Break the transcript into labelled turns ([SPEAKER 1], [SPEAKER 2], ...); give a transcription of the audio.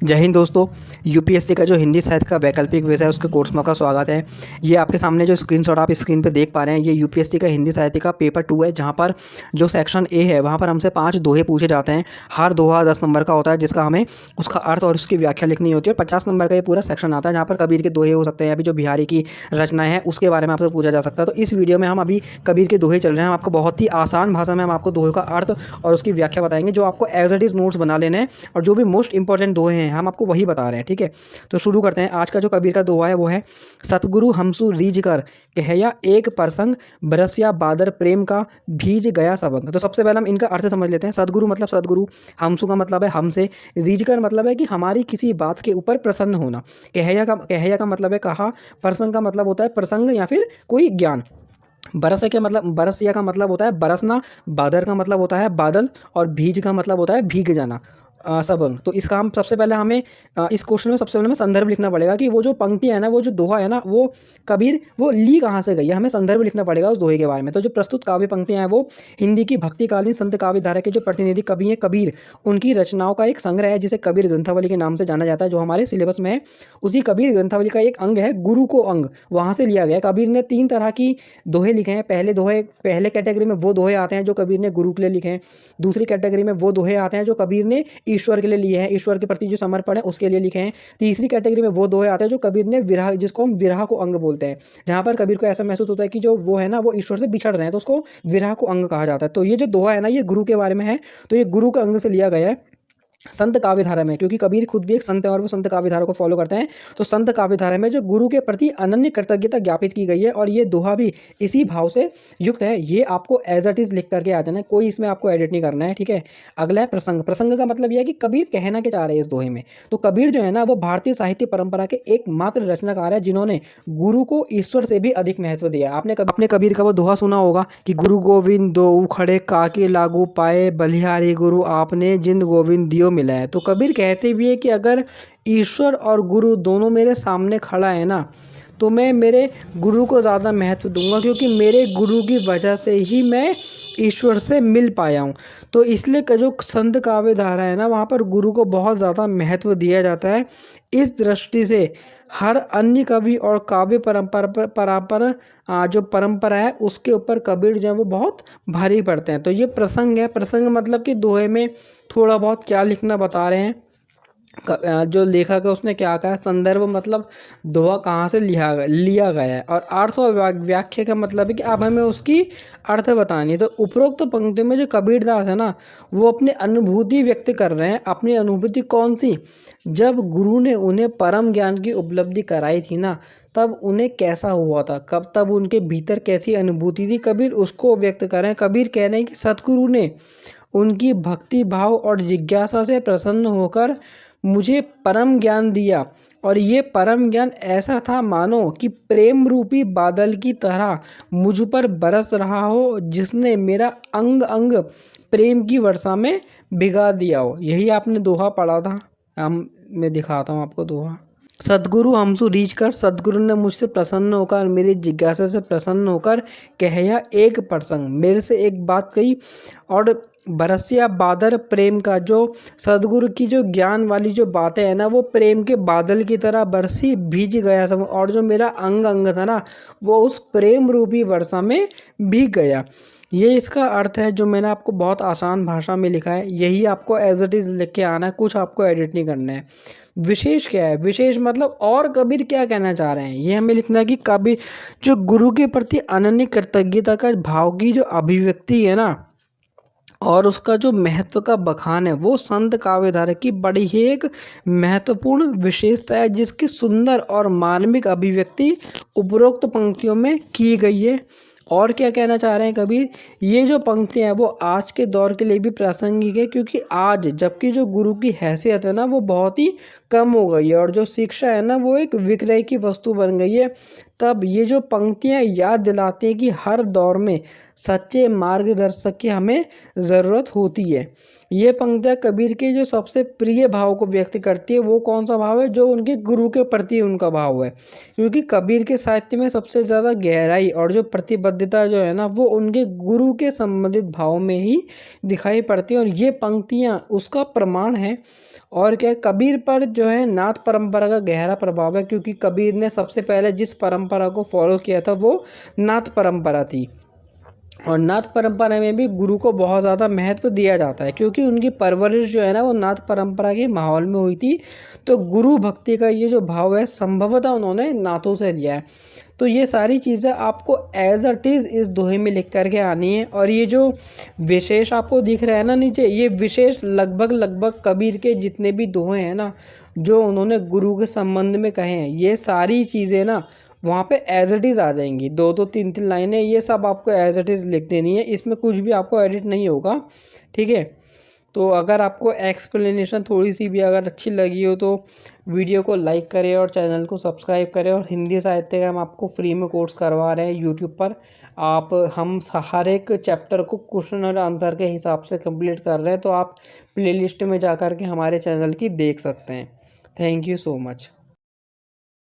[SPEAKER 1] जय हिंद दोस्तों। यूपीएससी का जो हिंदी साहित्य का वैकल्पिक विषय है उसके कोर्स में आपका स्वागत है। ये आपके सामने जो स्क्रीनशॉट आप स्क्रीन पे देख पा रहे हैं ये यूपीएससी का हिंदी साहित्य का पेपर 2 है, जहाँ पर जो सेक्शन ए है वहाँ पर हमसे 5 दोहे पूछे जाते हैं। हर दोहा 10 नंबर का होता है, जिसका हमें उसका अर्थ और उसकी व्याख्या लिखनी होती है। 50 नंबर का ये पूरा सेक्शन आता है, जहाँ पर कबीर के दोहे हो सकते हैं या फिर जो बिहारी की रचनाएं हैं उसके बारे में आपसे पूछा जा सकता है। तो इस वीडियो में हम अभी कबीर के दोहे चल रहे हैं। हम आपको बहुत ही आसान भाषा में हम आपको दोहे का अर्थ और उसकी व्याख्या बताएंगे, जो आपको एज इट इज़ नोट्स बना लेने हैं, और जो भी मोस्ट इंपॉर्टेंट दोहे हैं हम आपको वही बता रहे हैं। ठीक है, तो शुरू करते हैं। आज का जो कबीर का दोहा है वो है, सतगुरु हमसु रीझ कर कहया एक प्रसंग, बरसिया बादर प्रेम का भीज गया सबंग। तो सबसे पहले हम इनका अर्थ समझ लेते हैं। सतगुरु मतलब सतगुरु, हमसु का मतलब है हमसे, रीझ कर मतलब है कि हमारी किसी बात के ऊपर प्रसन्न होना। कहया का मतलब है कहा, प्रसंग का मतलब होता है प्रसंग या फिर कोई ज्ञान। बरसिया का मतलब होता है बरसना, बादर का मतलब होता है बादल, और भीज का मतलब होता है भीग जाना। सबंग। तो इसका हम सबसे पहले हमें इस क्वेश्चन में सबसे पहले हमें संदर्भ लिखना पड़ेगा कि वो जो पंक्ति है ना, वो जो दोहा है ना, वो कबीर वो ली कहाँ से गई है। हमें संदर्भ लिखना पड़ेगा उस दोहे के बारे में। तो जो प्रस्तुत काव्य पंक्तियाँ हैं वो हिंदी की भक्तिकालीन संत काव्य धारा के जो प्रतिनिधि कवि हैं कबीर, उनकी रचनाओं का एक संग्रह है, जिसे कबीर ग्रंथावली के नाम से जाना जाता है, जो हमारे सिलेबस में है। उसी कबीर ग्रंथावली का एक अंग है गुरु को अंग, वहाँ से लिया गया है। कबीर ने 3 तरह की दोहे लिखे हैं। पहले कैटेगरी में वो दोहे आते हैं जो कबीर ने गुरु के लिए लिखे हैं। दूसरी कैटेगरी में वो दोहे आते हैं जो कबीर ने ईश्वर के लिए लिए हैं, ईश्वर के प्रति जो समर्पण है उसके लिए लिखे हैं। तीसरी कैटेगरी में वो दोहे आते हैं जो कबीर ने विरह, जिसको हम विरह को अंग बोलते हैं, जहाँ पर कबीर को ऐसा महसूस होता है कि जो वो है ना वो ईश्वर से बिछड़ रहे हैं, तो उसको विरह को अंग कहा जाता है। तो ये जो दोहा है ना ये गुरु के बारे में है, तो ये गुरु के अंग से लिया गया है संत काव्यधारा में, क्योंकि कबीर खुद भी एक संत है और वो संत काव्यधारा को फॉलो करते हैं। तो संत काव्यधारा में जो गुरु के प्रति अनन्य कृतज्ञता ज्ञापित की गई है, और ये दोहा भी इसी भाव से युक्त है। ये आपको एज इट इज़ लिख करके आ जाना है, कोई इसमें आपको एडिट नहीं करना है। ठीक है, अगला है प्रसंग। प्रसंग का मतलब यह है कि कबीर कहना क्या चाह रहे हैं इस दोहे में। तो कबीर जो है ना वो भारतीय साहित्य परंपरा के एकमात्र रचनाकार है जिन्होंने गुरु को ईश्वर से भी अधिक महत्व दिया। आपने कबीर का वो दोहा सुना होगा कि गुरु गोविंद दो खड़े काके लागू पाए, बलिहारी गुरु आपने जिंद गोविंद दियो मिला है। तो कबीर कहते भी है कि अगर ईश्वर और गुरु दोनों मेरे सामने खड़ा है ना, तो मैं मेरे गुरु को ज़्यादा महत्व दूंगा, क्योंकि मेरे गुरु की वजह से ही मैं ईश्वर से मिल पाया हूँ। तो इसलिए जो संत काव्य धारा है ना वहाँ पर गुरु को बहुत ज़्यादा महत्व दिया जाता है। इस दृष्टि से हर अन्य कवि और काव्य परंपरा जो परंपरा है उसके ऊपर कबीर जो है वो बहुत भारी पड़ते हैं। तो ये प्रसंग है। प्रसंग मतलब कि दोहे में थोड़ा बहुत क्या लिखना बता रहे हैं। जो लेखक है उसने क्या कहा है। संदर्भ मतलब दोहा कहाँ से लिया गया है, और अर्थ और व्याख्या का मतलब है कि अब हमें उसकी अर्थ बतानी है। तो उपरोक्त पंक्तियों में जो कबीरदास है ना वो अपनी अनुभूति व्यक्त कर रहे हैं। अपनी अनुभूति कौन सी, जब गुरु ने उन्हें परम ज्ञान की उपलब्धि कराई थी ना, तब उन्हें कैसा हुआ था, तब उनके भीतर कैसी अनुभूति थी, कबीर उसको व्यक्त कर रहे हैं। कबीर कह रहे हैं कि सतगुरु ने उनकी भक्ति भाव और जिज्ञासा से प्रसन्न होकर मुझे परम ज्ञान दिया, और ये परम ज्ञान ऐसा था मानो कि प्रेम रूपी बादल की तरह मुझ पर बरस रहा हो, जिसने मेरा अंग अंग प्रेम की वर्षा में भिगा दिया हो। यही आपने दोहा पढ़ा था। मैं दिखाता हूँ आपको दोहा। सदगुरु हमसु रीझ कर, सदगुरु ने मुझसे प्रसन्न होकर, मेरी जिज्ञासा से प्रसन्न होकर कहया एक प्रसंग, मेरे से एक बात कही, और बरसिया बादल प्रेम का, जो सदगुरु की जो ज्ञान वाली जो बातें हैं ना वो प्रेम के बादल की तरह बरसी भीज गया सब, और जो मेरा अंग अंग था ना वो उस प्रेम रूपी वर्षा में भीग गया। ये इसका अर्थ है जो मैंने आपको बहुत आसान भाषा में लिखा है। यही आपको एज इट इज़ लिख के आना है, कुछ आपको एडिट नहीं करना है। विशेष क्या है, विशेष मतलब और कबीर क्या कहना चाह रहे हैं ये हमें लिखना है कि कबीर जो गुरु के प्रति अनन्य कृतज्ञता का भाव की जो अभिव्यक्ति है ना, और उसका जो महत्व का बखान है, वो संत काव्यधारा की बड़ी ही एक महत्वपूर्ण विशेषता है, जिसकी सुंदर और मार्मिक अभिव्यक्ति उपरोक्त पंक्तियों में की गई है। और क्या कहना चाह रहे हैं कबीर, ये जो पंक्तियाँ हैं वो आज के दौर के लिए भी प्रासंगिक है, क्योंकि आज जबकि जो गुरु की हैसियत है ना वो बहुत ही कम हो गई है, और जो शिक्षा है ना वो एक विक्रय की वस्तु बन गई है। तब ये जो पंक्तियाँ याद दिलाती हैं कि हर दौर में सच्चे मार्गदर्शक की हमें ज़रूरत होती है। ये पंक्तियाँ कबीर के जो सबसे प्रिय भाव को व्यक्त करती है, वो कौन सा भाव है? जो उनके गुरु के प्रति उनका भाव है, क्योंकि कबीर के साहित्य में सबसे ज़्यादा गहराई और जो प्रतिबद्धता जो है ना, वो उनके गुरु के संबंधित भाव में ही दिखाई पड़ती है, और ये पंक्तियाँ उसका प्रमाण है। और क्या, कबीर पर जो है नाथ परंपरा का गहरा प्रभाव है, क्योंकि कबीर ने सबसे पहले जिस परंपरा को फॉलो किया था वो नाथ परंपरा थी, और नाथ परंपरा में भी गुरु को बहुत ज़्यादा महत्व दिया जाता है, क्योंकि उनकी परवरिश जो है ना वो नाथ परंपरा के माहौल में हुई थी। तो गुरु भक्ति का ये जो भाव है संभवतः उन्होंने नाथों से लिया है। तो ये सारी चीज़ें आपको एज अ इज़ इस दोहे में लिख करके आनी है। और ये जो विशेष आपको दिख रहा है ना नीचे, ये विशेष लगभग कबीर के जितने भी दोहे हैं ना, जो उन्होंने गुरु के संबंध में कहे हैं, ये सारी चीज़ें ना वहाँ पे एज इट इज़ आ जाएंगी। 2-2 3-3 लाइनें, ये सब आपको एज इट इज़ लिख देनी है, इसमें कुछ भी आपको एडिट नहीं होगा, ठीक है। तो अगर आपको एक्सप्लेनेशन थोड़ी सी भी अगर अच्छी लगी हो तो वीडियो को लाइक करें और चैनल को सब्सक्राइब करें। और हिंदी साहित्य का हम आपको फ्री में कोर्स करवा रहे हैं यूट्यूब पर। हम हर एक चैप्टर को क्वेश्चन और आंसर के हिसाब से कंप्लीट कर रहे हैं, तो आप प्लेलिस्ट में जा कर के हमारे चैनल की देख सकते हैं। Thank you so much.